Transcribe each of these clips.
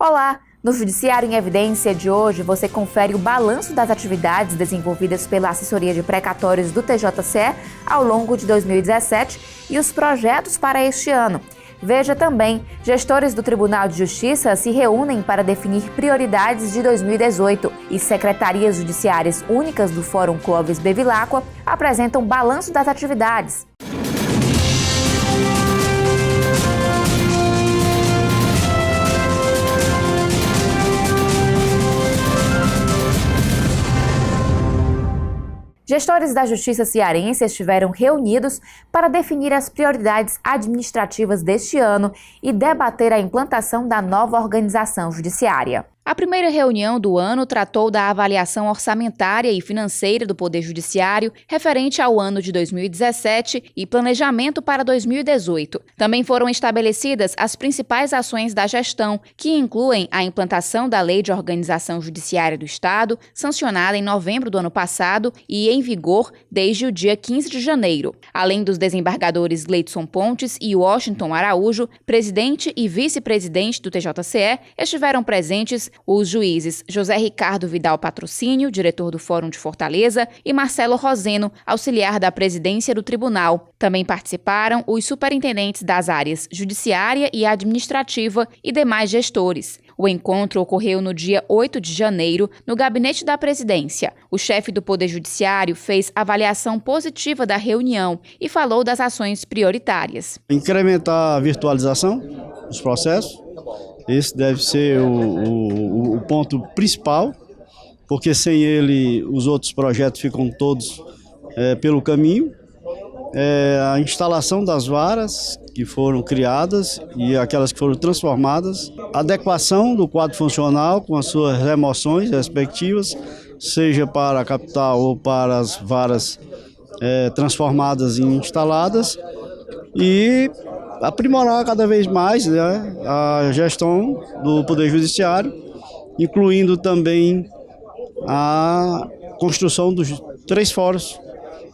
Olá! No Judiciário em Evidência de hoje, você confere o balanço das atividades desenvolvidas pela Assessoria de Precatórios do TJCE ao longo de 2017 e os projetos para este ano. Veja também, gestores do Tribunal de Justiça se reúnem para definir prioridades de 2018 e secretarias judiciárias únicas do Fórum Clóvis Bevilacqua apresentam balanço das atividades. Gestores da Justiça cearense estiveram reunidos para definir as prioridades administrativas deste ano e debater a implantação da nova organização judiciária. A primeira reunião do ano tratou da avaliação orçamentária e financeira do Poder Judiciário referente ao ano de 2017 e planejamento para 2018. Também foram estabelecidas as principais ações da gestão, que incluem a implantação da Lei de Organização Judiciária do Estado, sancionada em novembro do ano passado e em vigor desde o dia 15 de janeiro. Além dos desembargadores Gleidson Pontes e Washington Araújo, presidente e vice-presidente do TJCE, estiveram presentes os juízes José Ricardo Vidal Patrocínio, diretor do Fórum de Fortaleza, e Marcelo Roseno, auxiliar da presidência do tribunal. Também participaram os superintendentes das áreas judiciária e administrativa e demais gestores. O encontro ocorreu no dia 8 de janeiro, no gabinete da presidência. O chefe do Poder Judiciário fez avaliação positiva da reunião e falou das ações prioritárias. Incrementar a virtualização dos processos. Esse deve ser o ponto principal, porque sem ele os outros projetos ficam todos pelo caminho. A instalação das varas que foram criadas e aquelas que foram transformadas, adequação do quadro funcional com as suas remoções respectivas, seja para a capital ou para as varas transformadas e instaladas, e aprimorar cada vez mais, né, a gestão do Poder Judiciário, incluindo também a construção dos 3 fóruns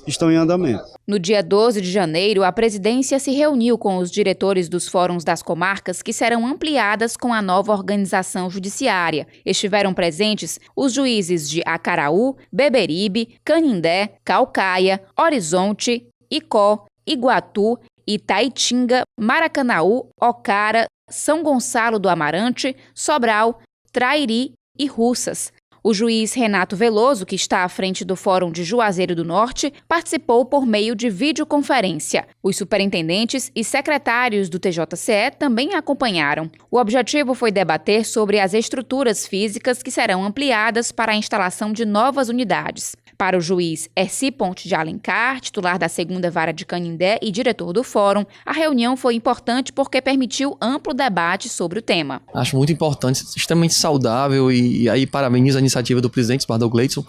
que estão em andamento. No dia 12 de janeiro, a presidência se reuniu com os diretores dos fóruns das comarcas que serão ampliadas com a nova organização judiciária. Estiveram presentes os juízes de Acaraú, Beberibe, Canindé, Caucaia, Horizonte, Icó, Iguatu, Itaitinga, Maracanaú, Ocara, São Gonçalo do Amarante, Sobral, Trairi e Russas. O juiz Renato Veloso, que está à frente do Fórum de Juazeiro do Norte, participou por meio de videoconferência. Os superintendentes e secretários do TJCE também acompanharam. O objetivo foi debater sobre as estruturas físicas que serão ampliadas para a instalação de novas unidades. Para o juiz Herci Ponte de Alencar, titular da 2ª Vara de Canindé e diretor do Fórum, a reunião foi importante porque permitiu amplo debate sobre o tema. Acho muito importante, extremamente saudável, e aí parabenizo a iniciativa do presidente Esbardão Gleidson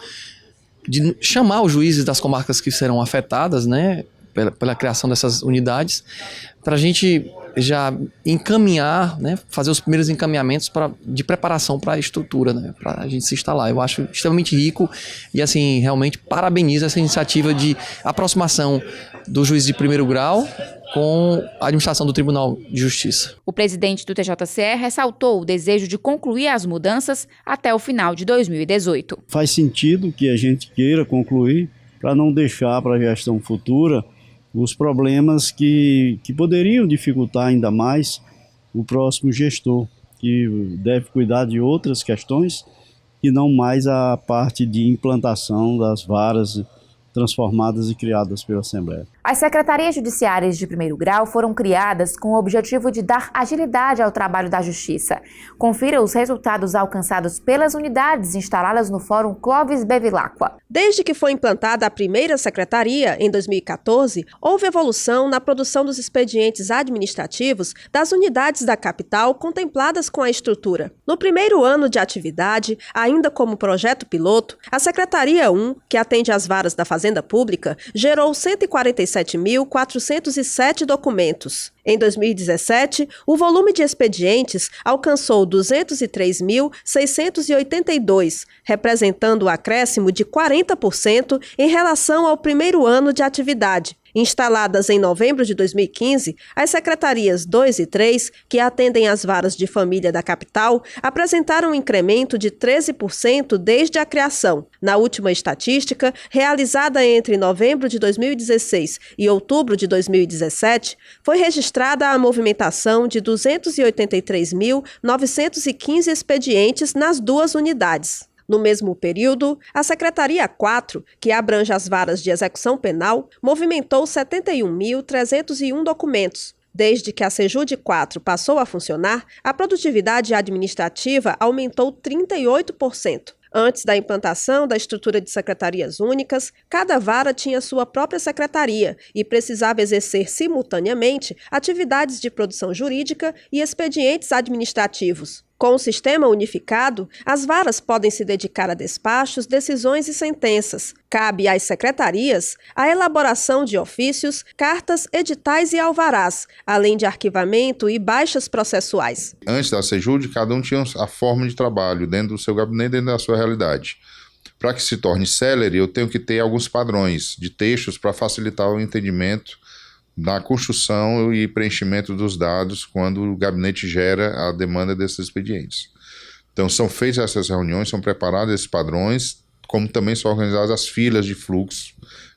de chamar os juízes das comarcas que serão afetadas, né, pela criação dessas unidades, para a gente já encaminhar, né, fazer os primeiros encaminhamentos de preparação para a estrutura, né, para a gente se instalar. Eu acho extremamente rico e, assim, realmente parabenizo essa iniciativa de aproximação do juiz de primeiro grau com a administração do Tribunal de Justiça. O presidente do TJCE ressaltou o desejo de concluir as mudanças até o final de 2018. Faz sentido que a gente queira concluir para não deixar para a gestão futura os problemas que poderiam dificultar ainda mais o próximo gestor, que deve cuidar de outras questões e não mais a parte de implantação das varas transformadas e criadas pela Assembleia. As secretarias judiciárias de primeiro grau foram criadas com o objetivo de dar agilidade ao trabalho da Justiça. Confira os resultados alcançados pelas unidades instaladas no Fórum Clóvis Bevilacqua. Desde que foi implantada a primeira secretaria, em 2014, houve evolução na produção dos expedientes administrativos das unidades da capital contempladas com a estrutura. No primeiro ano de atividade, ainda como projeto piloto, a Secretaria 1, que atende às varas da Fazenda Pública, gerou 147.407 documentos. Em 2017, o volume de expedientes alcançou 203.682, representando um acréscimo de 40% em relação ao primeiro ano de atividade. Instaladas em novembro de 2015, as secretarias 2 e 3, que atendem as varas de família da capital, apresentaram um incremento de 13% desde a criação. Na última estatística, realizada entre novembro de 2016 e outubro de 2017, foi registrada a movimentação de 283.915 expedientes nas duas unidades. No mesmo período, a Secretaria 4, que abrange as varas de execução penal, movimentou 71.301 documentos. Desde que a Sejude 4 passou a funcionar, a produtividade administrativa aumentou 38%. Antes da implantação da estrutura de secretarias únicas, cada vara tinha sua própria secretaria e precisava exercer simultaneamente atividades de produção jurídica e expedientes administrativos. Com o sistema unificado, as varas podem se dedicar a despachos, decisões e sentenças. Cabe às secretarias a elaboração de ofícios, cartas, editais e alvarás, além de arquivamento e baixas processuais. Antes da Sejude, cada um tinha a forma de trabalho dentro do seu gabinete, dentro da sua realidade. Para que se torne célere, eu tenho que ter alguns padrões de textos para facilitar o entendimento na construção e preenchimento dos dados quando o gabinete gera a demanda desses expedientes. Então são feitas essas reuniões, são preparados esses padrões, como também são organizadas as filas de fluxo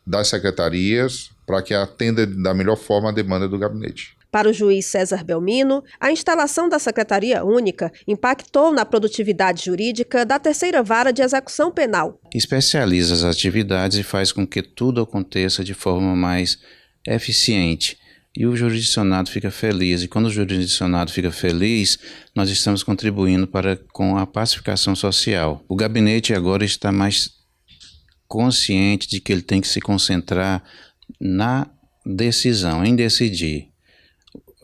das secretarias para que atenda da melhor forma a demanda do gabinete. Para o juiz César Belmino, a instalação da Secretaria Única impactou na produtividade jurídica da terceira vara de execução penal. Especializa as atividades e faz com que tudo aconteça de forma mais eficiente, e o jurisdicionado fica feliz, e quando o jurisdicionado fica feliz, nós estamos contribuindo com a pacificação social. O gabinete agora está mais consciente de que ele tem que se concentrar na decisão, em decidir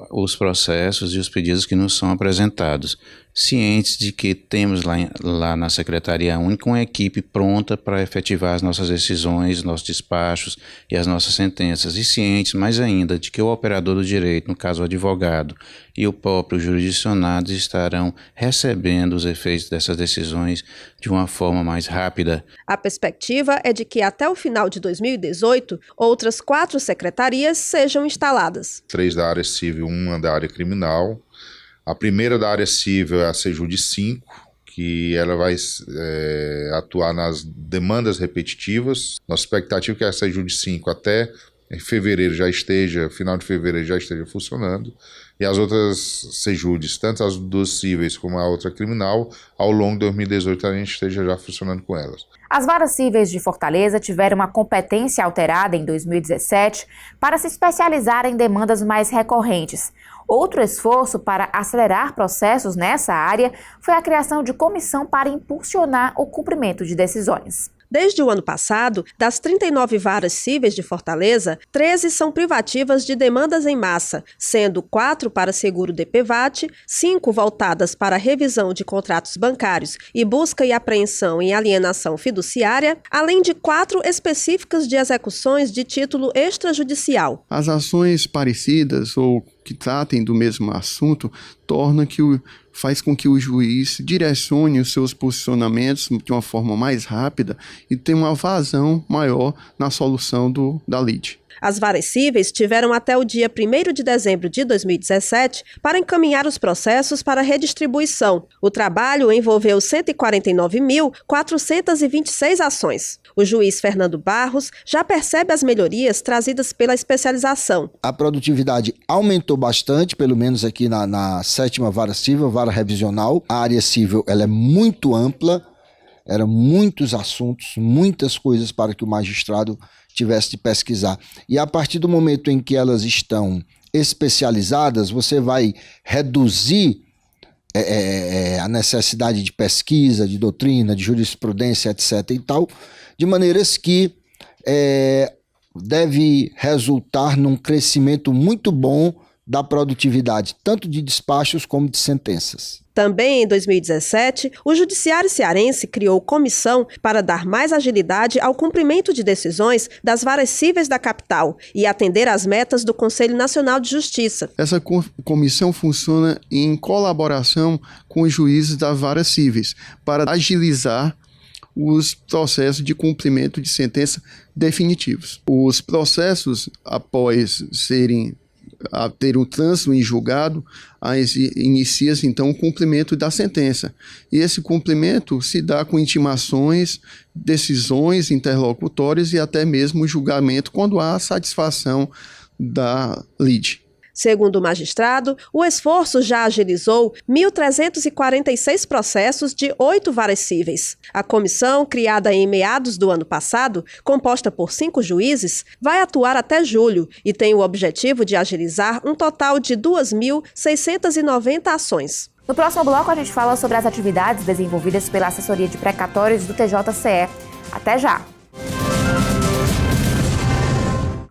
os processos e os pedidos que nos são apresentados, cientes de que temos lá na Secretaria Única uma equipe pronta para efetivar as nossas decisões, nossos despachos e as nossas sentenças, e cientes mais ainda de que o operador do direito, no caso o advogado, e o próprio jurisdicionado estarão recebendo os efeitos dessas decisões de uma forma mais rápida. A perspectiva é de que até o final de 2018, outras 4 secretarias sejam instaladas. 3 da área civil, 1 da área criminal. A primeira da área civil é a Sejude 5, que ela vai atuar nas demandas repetitivas. Nossa expectativa é que a Sejude 5 até fevereiro final de fevereiro já esteja funcionando. E as outras Sejudes, tanto as 2 cíveis como a outra criminal, ao longo de 2018 a gente esteja já funcionando com elas. As varas cíveis de Fortaleza tiveram uma competência alterada em 2017 para se especializar em demandas mais recorrentes. Outro esforço para acelerar processos nessa área foi a criação de comissão para impulsionar o cumprimento de decisões. Desde o ano passado, das 39 varas cíveis de Fortaleza, 13 são privativas de demandas em massa, sendo 4 para seguro DPVAT, 5 voltadas para revisão de contratos bancários e busca e apreensão em alienação fiduciária, além de 4 específicas de execuções de título extrajudicial. As ações parecidas ou que tratem do mesmo assunto faz com que o juiz direcione os seus posicionamentos de uma forma mais rápida e tenha uma vazão maior na solução da lide. As varas cíveis tiveram até o dia 1º de dezembro de 2017 para encaminhar os processos para redistribuição. O trabalho envolveu 149.426 ações. O juiz Fernando Barros já percebe as melhorias trazidas pela especialização. A produtividade aumentou bastante, pelo menos aqui na 7ª vara civil, vara revisional. A área civil ela é muito ampla, eram muitos assuntos, muitas coisas para que o magistrado tivesse de pesquisar. E a partir do momento em que elas estão especializadas, você vai reduzir a necessidade de pesquisa, de doutrina, de jurisprudência, etc. e tal, de maneiras que deve resultar num crescimento muito bom da produtividade, tanto de despachos como de sentenças. Também em 2017, o Judiciário Cearense criou comissão para dar mais agilidade ao cumprimento de decisões das varas cíveis da capital e atender às metas do Conselho Nacional de Justiça. Essa comissão funciona em colaboração com os juízes das varas cíveis para agilizar os processos de cumprimento de sentença definitivos. Os processos, após ter um trânsito em julgado, inicia-se então o cumprimento da sentença. E esse cumprimento se dá com intimações, decisões interlocutórias e até mesmo julgamento quando há satisfação da lide. Segundo o magistrado, o esforço já agilizou 1.346 processos de 8 varas cíveis. A comissão, criada em meados do ano passado, composta por 5 juízes, vai atuar até julho e tem o objetivo de agilizar um total de 2.690 ações. No próximo bloco, a gente fala sobre as atividades desenvolvidas pela Assessoria de Precatórios do TJCE. Até já!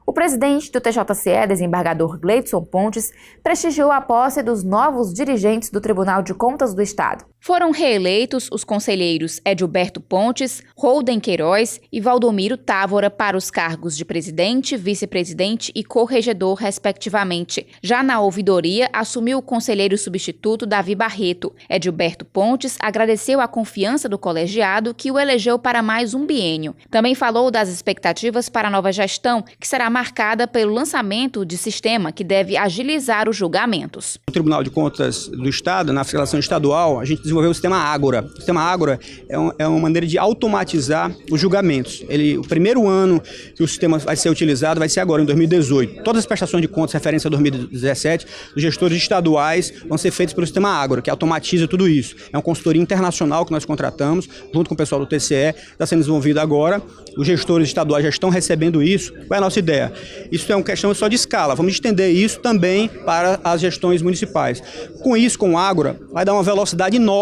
O presidente do TJCE, desembargador Gleidson Pontes, prestigiou a posse dos novos dirigentes do Tribunal de Contas do Estado. Foram reeleitos os conselheiros Edilberto Pontes, Holden Queiroz e Valdomiro Távora para os cargos de presidente, vice-presidente e corregedor, respectivamente. Já na ouvidoria, assumiu o conselheiro substituto Davi Barreto. Edilberto Pontes agradeceu a confiança do colegiado, que o elegeu para mais um biênio. Também falou das expectativas para a nova gestão, que será marcada pelo lançamento de sistema que deve agilizar os julgamentos. O Tribunal de Contas do Estado, na fiscalização estadual, a gente desenvolveu o sistema Ágora. O sistema Ágora é uma maneira de automatizar os julgamentos. O primeiro ano que o sistema vai ser utilizado vai ser agora, em 2018. Todas as prestações de contas referência a 2017, os gestores estaduais vão ser feitos pelo sistema Ágora, que automatiza tudo isso. É uma consultoria internacional que nós contratamos, junto com o pessoal do TCE, está sendo desenvolvido agora. Os gestores estaduais já estão recebendo isso. Qual é a nossa ideia? Isso é uma questão só de escala. Vamos estender isso também para as gestões municipais. Com isso, com o Ágora, vai dar uma velocidade enorme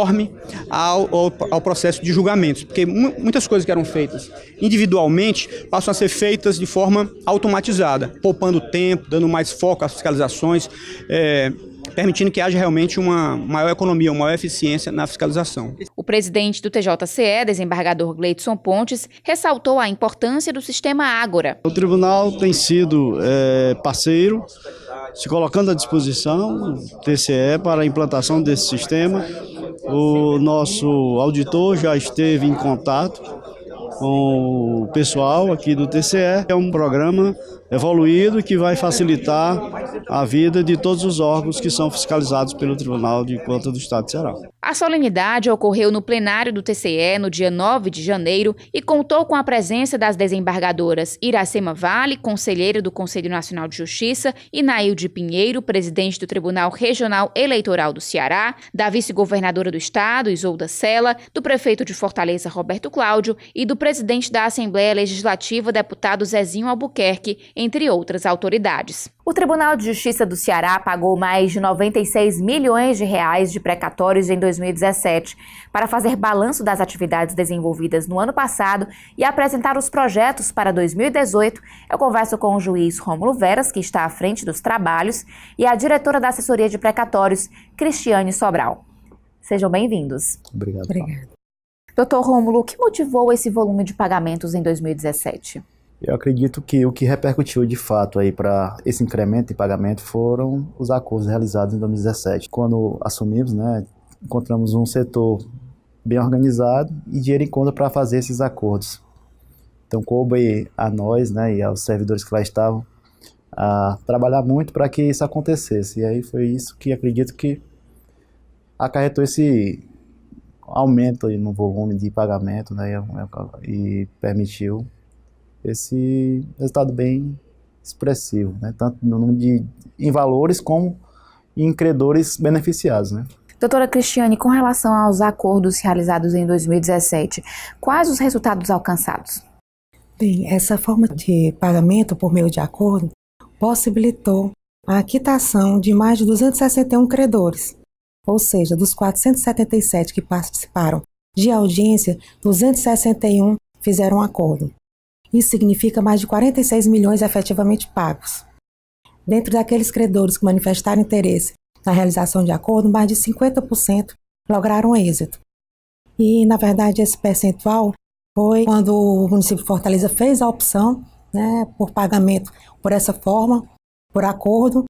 ao processo de julgamentos, porque muitas coisas que eram feitas individualmente passam a ser feitas de forma automatizada, poupando tempo, dando mais foco às fiscalizações, permitindo que haja realmente uma maior economia, uma maior eficiência na fiscalização. O presidente do TJCE, desembargador Gleidson Pontes, ressaltou a importância do sistema Ágora. O tribunal tem sido parceiro, se colocando à disposição do TCE para a implantação desse sistema. O nosso auditor já esteve em contato com o pessoal aqui do TCE. É um programa evoluído que vai facilitar a vida de todos os órgãos que são fiscalizados pelo Tribunal de Contas do Estado de Ceará. A solenidade ocorreu no plenário do TCE no dia 9 de janeiro e contou com a presença das desembargadoras Iracema Vale, conselheira do Conselho Nacional de Justiça, e Nailde Pinheiro, presidente do Tribunal Regional Eleitoral do Ceará, da vice-governadora do Estado, Isolda Sela, do prefeito de Fortaleza, Roberto Cláudio, e do presidente da Assembleia Legislativa, deputado Zezinho Albuquerque, entre outras autoridades. O Tribunal de Justiça do Ceará pagou mais de 96 milhões de reais de precatórios em 2017 para fazer balanço das atividades desenvolvidas no ano passado e apresentar os projetos para 2018. Eu converso com o juiz Rômulo Veras, que está à frente dos trabalhos, e a diretora da Assessoria de Precatórios, Cristiane Sobral. Sejam bem-vindos. Obrigado. Obrigada. Doutor Rômulo, o que motivou esse volume de pagamentos em 2017? Eu acredito que o que repercutiu de fato aí para esse incremento de pagamento foram os acordos realizados em 2017. Quando assumimos, encontramos um setor bem organizado e dinheiro em conta para fazer esses acordos. Então coube a nós, e aos servidores que lá estavam, a trabalhar muito para que isso acontecesse. E aí foi isso que acredito que acarretou esse aumento aí no volume de pagamento, e permitiu esse resultado bem expressivo, tanto no número em valores como em credores beneficiados. Doutora Cristiane, com relação aos acordos realizados em 2017, quais os resultados alcançados? Bem, essa forma de pagamento por meio de acordo possibilitou a quitação de mais de 261 credores, ou seja, dos 477 que participaram de audiência, 261 fizeram acordo. Isso significa mais de 46 milhões efetivamente pagos. Dentro daqueles credores que manifestaram interesse na realização de acordo, mais de 50% lograram êxito. E, na verdade, esse percentual foi quando o município de Fortaleza fez a opção por pagamento por essa forma, por acordo.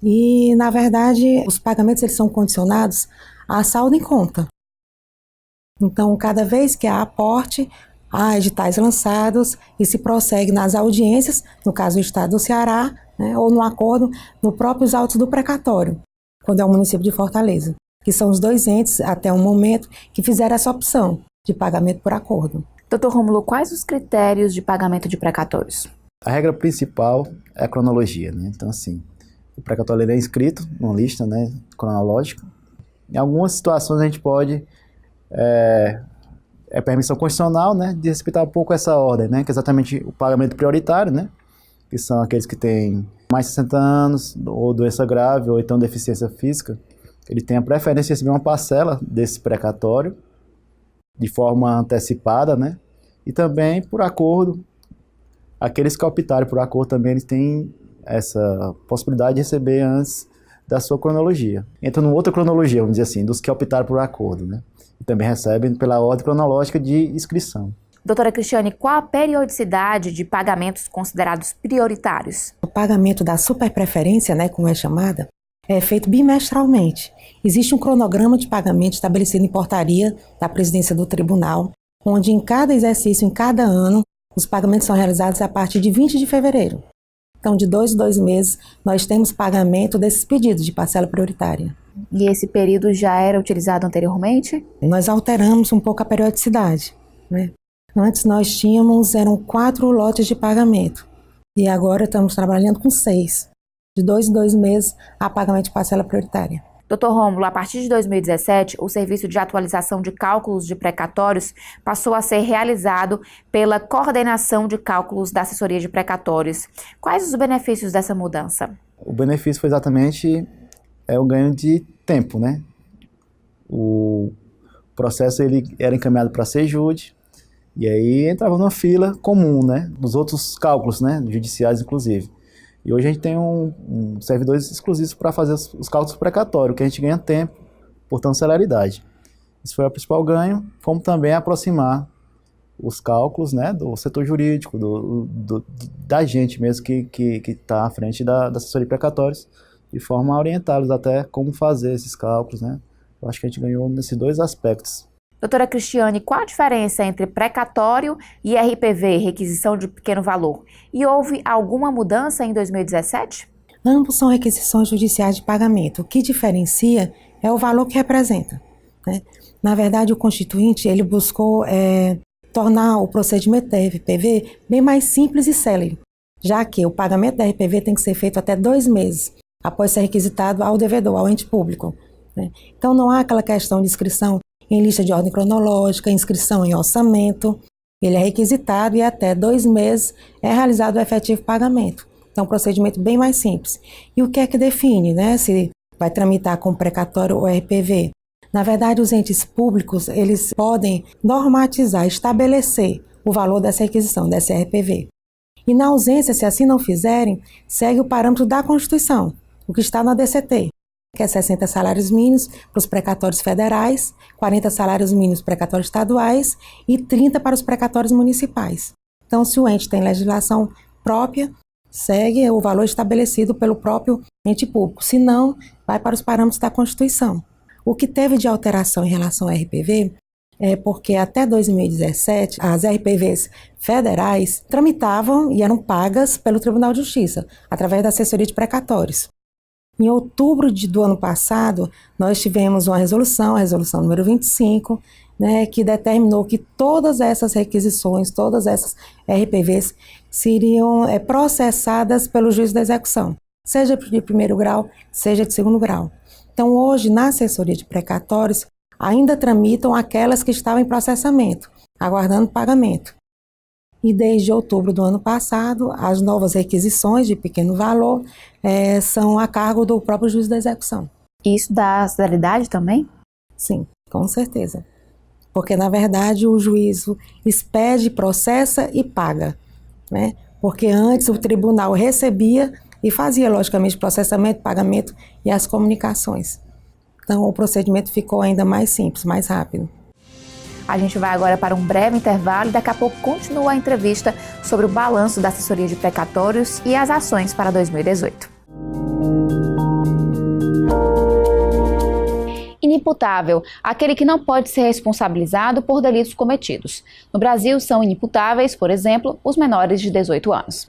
E, na verdade, os pagamentos eles são condicionados a saldo em conta. Então, cada vez que há aporte, há editais lançados e se prossegue nas audiências, no caso do Estado do Ceará, né, ou no acordo no próprios autos do precatório, quando é o município de Fortaleza, que são os dois entes, até o momento, que fizeram essa opção de pagamento por acordo. Doutor Rômulo, quais os critérios de pagamento de precatórios? A regra principal é a cronologia, né? Então, assim, o precatório ele é inscrito numa lista, né, cronológica. Em algumas situações a gente pode, permissão constitucional, né, de respeitar um pouco essa ordem, né, que é exatamente o pagamento prioritário, né, que são aqueles que têm mais de 60 anos, ou doença grave, ou então deficiência física. Ele tem a preferência de receber uma parcela desse precatório de forma antecipada, né, e também por acordo. Aqueles que optarem por acordo também eles têm essa possibilidade de receber antes da sua cronologia. Entra numa outra cronologia, vamos dizer assim, dos que optaram por acordo, né? E também recebem pela ordem cronológica de inscrição. Doutora Cristiane, qual a periodicidade de pagamentos considerados prioritários? O pagamento da superpreferência, né, como é chamada, é feito bimestralmente. Existe um cronograma de pagamento estabelecido em portaria da presidência do tribunal, onde em cada exercício, em cada ano, os pagamentos são realizados a partir de 20 de fevereiro. Então, de 2 em 2 meses, nós temos pagamento desses pedidos de parcela prioritária. E esse período já era utilizado anteriormente? Nós alteramos um pouco a periodicidade, né? Antes nós eram 4 lotes de pagamento. E agora estamos trabalhando com 6. De 2 em 2 meses, há pagamento de parcela prioritária. Doutor Rômulo, a partir de 2017, o serviço de atualização de cálculos de precatórios passou a ser realizado pela Coordenação de Cálculos da Assessoria de Precatórios. Quais os benefícios dessa mudança? O benefício foi exatamente o ganho de tempo, né? O processo ele era encaminhado para a Sejude, e aí entrava numa fila comum, né? Dos outros cálculos, né? Judiciais, inclusive. E hoje a gente tem um servidores exclusivos para fazer os cálculos precatórios, que a gente ganha tempo, portanto celeridade. Isso foi o principal ganho, como também aproximar os cálculos, né, do setor jurídico, da gente mesmo que está à frente da assessoria de precatórios, de forma a orientá-los até como fazer esses cálculos, né. Eu acho que a gente ganhou nesses 2 aspectos. Doutora Cristiane, qual a diferença entre precatório e RPV, requisição de pequeno valor? E houve alguma mudança em 2017? Ambos são requisições judiciais de pagamento. O que diferencia é o valor que representa, né? Na verdade, o Constituinte ele buscou tornar o procedimento da RPV bem mais simples e célere, já que o pagamento da RPV tem que ser feito até 2 meses após ser requisitado ao devedor, ao ente público, né? Então não há aquela questão de inscrição em lista de ordem cronológica, inscrição em orçamento. Ele é requisitado e até 2 meses é realizado o efetivo pagamento. Então, um procedimento bem mais simples. E o que é que define, né, se vai tramitar com precatório ou RPV? Na verdade, os entes públicos, eles podem normatizar, estabelecer o valor dessa requisição, dessa RPV. E na ausência, se assim não fizerem, segue o parâmetro da Constituição, o que está na DCT, que é 60 salários mínimos para os precatórios federais, 40 salários mínimos para precatórios estaduais e 30 para os precatórios municipais. Então, se o ente tem legislação própria, segue o valor estabelecido pelo próprio ente público. Se não, vai para os parâmetros da Constituição. O que teve de alteração em relação ao RPV é porque até 2017, as RPVs federais tramitavam e eram pagas pelo Tribunal de Justiça, através da assessoria de precatórios. Em outubro do ano passado, nós tivemos uma resolução, a resolução número 25, né, que determinou que todas essas requisições, todas essas RPVs, seriam processadas pelo juiz da execução, seja de 1º grau, seja de 2º grau. Então, hoje, na assessoria de precatórios, ainda tramitam aquelas que estavam em processamento, aguardando pagamento. E desde outubro do ano passado, as novas requisições de pequeno valor são a cargo do próprio juiz da execução. Isso dá celeridade também? Sim, com certeza. Porque, na verdade, o juízo expede, processa e paga, né? Porque antes o tribunal recebia e fazia, logicamente, processamento, pagamento e as comunicações. Então, o procedimento ficou ainda mais simples, mais rápido. A gente vai agora para um breve intervalo e daqui a pouco continua a entrevista sobre o balanço da assessoria de precatórios e as ações para 2018. inimputável, aquele que não pode ser responsabilizado por delitos cometidos. No Brasil, são inimputáveis, por exemplo, os menores de 18 anos.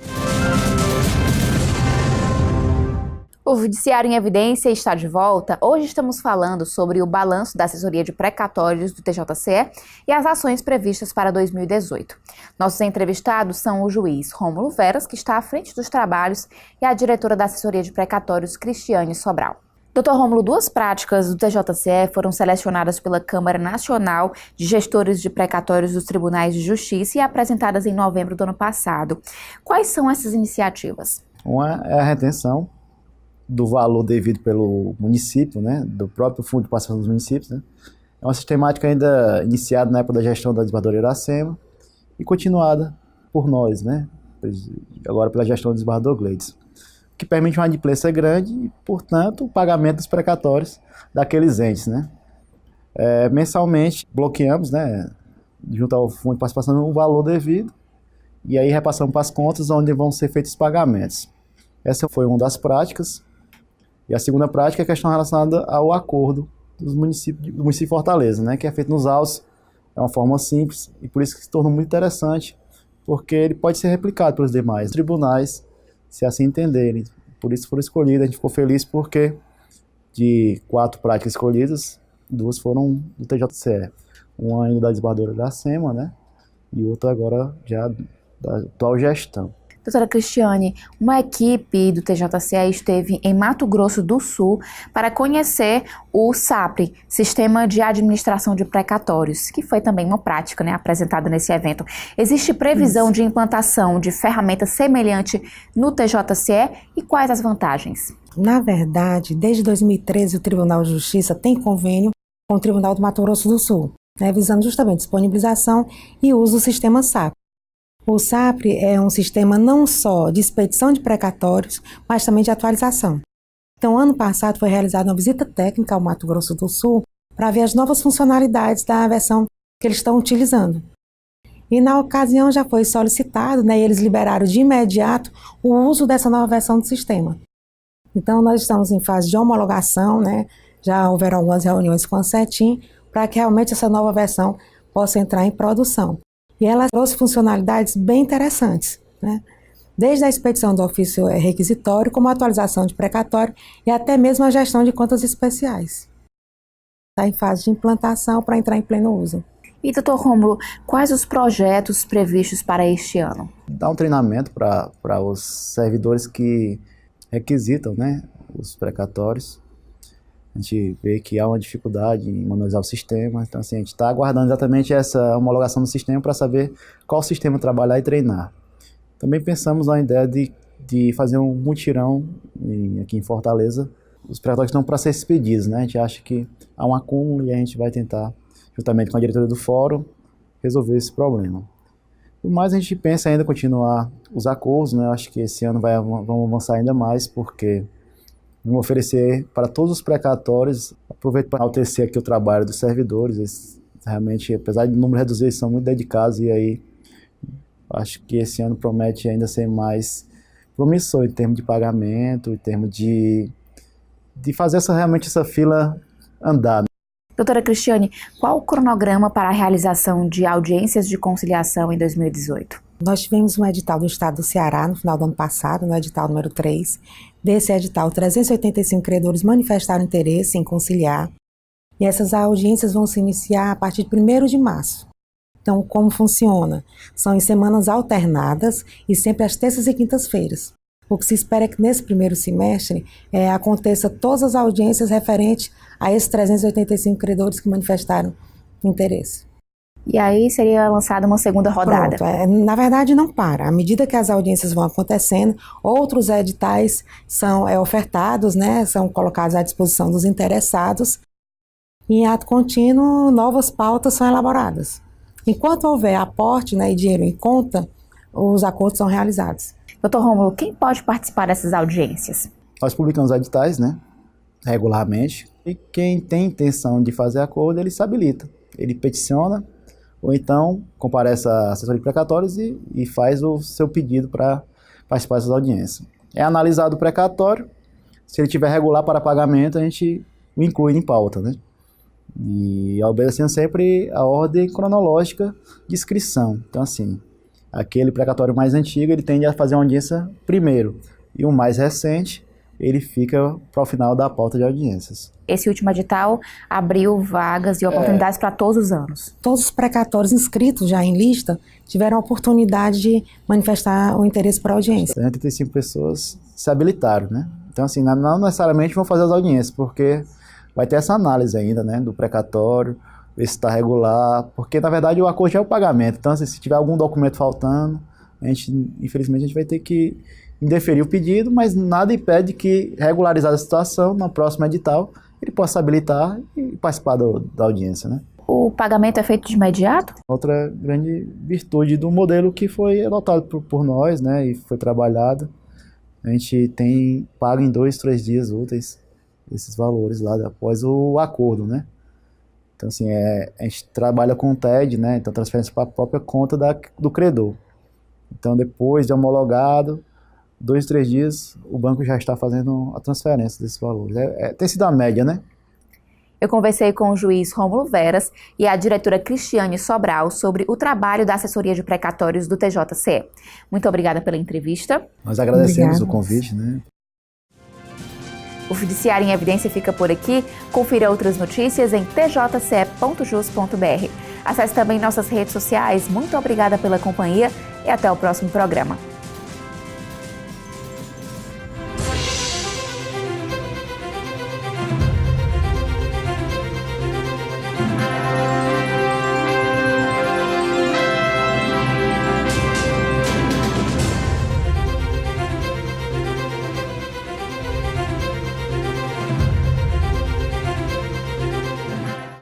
O Judiciário em Evidência está de volta. Hoje estamos falando sobre o balanço da assessoria de precatórios do TJCE e as ações previstas para 2018. Nossos entrevistados são o juiz Rômulo Veras, que está à frente dos trabalhos, e a diretora da assessoria de precatórios, Cristiane Sobral. Doutor Rômulo, 2 práticas do TJCE foram selecionadas pela Câmara Nacional de Gestores de Precatórios dos Tribunais de Justiça e apresentadas em novembro do ano passado. Quais são essas iniciativas? Uma é a retenção do valor devido pelo município, né, do próprio Fundo de Participação dos Municípios, né. É uma sistemática ainda iniciada na época da gestão da desembargadora Iracema e continuada por nós, né, agora pela gestão do desembargador Gleidson, que permite uma adimplência grande e, portanto, o pagamento dos precatórios daqueles entes, né. Mensalmente bloqueamos, né, junto ao Fundo de Participação, o valor devido e aí repassamos para as contas onde vão ser feitos os pagamentos. Essa foi uma das práticas. E a segunda prática é a questão relacionada ao acordo do município de Fortaleza, né, que é feito nos autos, é uma forma simples e por isso que se tornou muito interessante, porque ele pode ser replicado pelos demais tribunais, se assim entenderem. Por isso foram escolhidas, a gente ficou feliz porque de 4 práticas escolhidas, 2 foram do TJCE. Uma ainda da desembargadora Iracema, né, e outra agora já da atual gestão. Doutora Cristiane, uma equipe do TJCE esteve em Mato Grosso do Sul para conhecer o SAPRE, Sistema de Administração de Precatórios, que foi também uma prática, né, apresentada nesse evento. Existe previsão de implantação de ferramenta semelhante no TJCE e quais as vantagens? Na verdade, desde 2013, o Tribunal de Justiça tem convênio com o Tribunal do Mato Grosso do Sul, né, visando justamente disponibilização e uso do sistema SAPRE. O SAPRE é um sistema não só de expedição de precatórios, mas também de atualização. Então, ano passado foi realizada uma visita técnica ao Mato Grosso do Sul para ver as novas funcionalidades da versão que eles estão utilizando. E na ocasião já foi solicitado, né, e eles liberaram de imediato o uso dessa nova versão do sistema. Então, nós estamos em fase de homologação, né, já houveram algumas reuniões com a CETIM para que realmente essa nova versão possa entrar em produção. E ela trouxe funcionalidades bem interessantes, né? Desde a expedição do ofício requisitório, como a atualização de precatório e até mesmo a gestão de contas especiais. Está em fase de implantação para entrar em pleno uso. E, doutor Rômulo, quais os projetos previstos para este ano? Dar um treinamento para os servidores que requisitam, né, os precatórios. A gente vê que há uma dificuldade em manusear o sistema, então assim, a gente está aguardando exatamente essa homologação do sistema para saber qual sistema trabalhar e treinar. Também pensamos na ideia de fazer um mutirão aqui em Fortaleza. Os precatórios estão para ser expedidos, né? A gente acha que há um acúmulo e a gente vai tentar, juntamente com a diretoria do fórum, resolver esse problema. Mas a gente pensa ainda em continuar os acordos, né? Acho que esse ano vamos avançar ainda mais, porque vamos oferecer para todos os precatórios. Aproveito para enaltecer aqui o trabalho dos servidores. Eles, realmente, apesar de número reduzido, eles são muito dedicados e aí acho que esse ano promete ainda ser mais promissor em termos de pagamento, em termos de fazer realmente essa fila andar. Doutora Cristiane, qual o cronograma para a realização de audiências de conciliação em 2018? Nós tivemos um edital do Estado do Ceará no final do ano passado, no edital número 3. Desse edital, 385 credores manifestaram interesse em conciliar. E essas audiências vão se iniciar a partir de 1º de março. Então, como funciona? São em semanas alternadas e sempre às terças e quintas-feiras. O que se espera é que nesse primeiro semestre aconteça todas as audiências referentes a esses 385 credores que manifestaram interesse. E aí seria lançada uma segunda rodada? Pronto, na verdade não para. À medida que as audiências vão acontecendo, outros editais são ofertados, né, são colocados à disposição dos interessados. E em ato contínuo, novas pautas são elaboradas. Enquanto houver aporte, né, e dinheiro em conta, os acordos são realizados. Doutor Rômulo, quem pode participar dessas audiências? Nós publicamos editais, né, regularmente, e quem tem intenção de fazer acordo, ele se habilita. Ele peticiona, ou então comparece à assessoria de precatórios e faz o seu pedido para participar dessas audiências. É analisado o precatório, se ele tiver regular para pagamento, a gente o inclui em pauta, né? E obedecendo sempre a ordem cronológica de inscrição. Então, assim, aquele precatório mais antigo, ele tende a fazer a audiência primeiro. E o mais recente, ele fica para o final da pauta de audiências. Esse último edital abriu vagas e oportunidades para todos os anos. Todos os precatórios inscritos já em lista tiveram a oportunidade de manifestar o interesse por audiência. 335 pessoas se habilitaram, né? Então, assim, não necessariamente vão fazer as audiências, porque vai ter essa análise ainda, né, do precatório, ver se está regular, porque, na verdade, o acordo já é o pagamento. Então, assim, se tiver algum documento faltando, infelizmente, a gente vai ter que indeferir o pedido, mas nada impede que, regularizada a situação, no próximo edital, ele possa habilitar e participar da audiência, né? O pagamento é feito de imediato? Outra grande virtude do modelo que foi adotado por nós, né, e foi trabalhado, a gente paga em 2, 3 dias úteis esses valores lá após o acordo, né? Então, assim, a gente trabalha com o TED, né, então transferência para a própria conta do credor. Então, depois de homologado, 2, 3 dias, o banco já está fazendo a transferência desses valores. Tem sido a média, né? Eu conversei com o juiz Rômulo Veras e a diretora Cristiane Sobral sobre o trabalho da assessoria de precatórios do TJCE. Muito obrigada pela entrevista. Nós agradecemos o convite, né? O Judiciário em Evidência fica por aqui. Confira outras notícias em tjce.jus.br. Acesse também nossas redes sociais. Muito obrigada pela companhia e até o próximo programa.